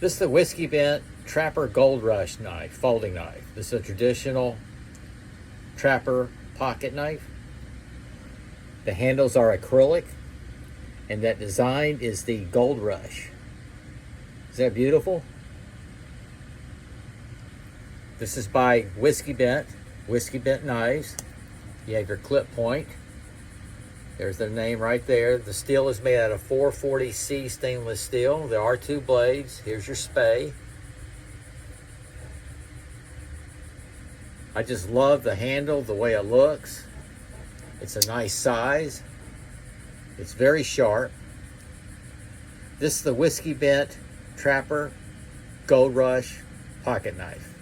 This is the Whiskey Bent Trapper GoldRush knife, folding knife. This is a traditional trapper pocket knife. The handles are acrylic, and that design is the GoldRush. Is that beautiful? This is by Whiskey Bent Knives. You have your clip point. There's their name right there. The steel is made out of 440C stainless steel. There are two blades. Here's your spay. I just love the handle, the way it looks. It's a nice size. It's very sharp. This is the Whiskey Bent Trapper GoldRush pocket knife.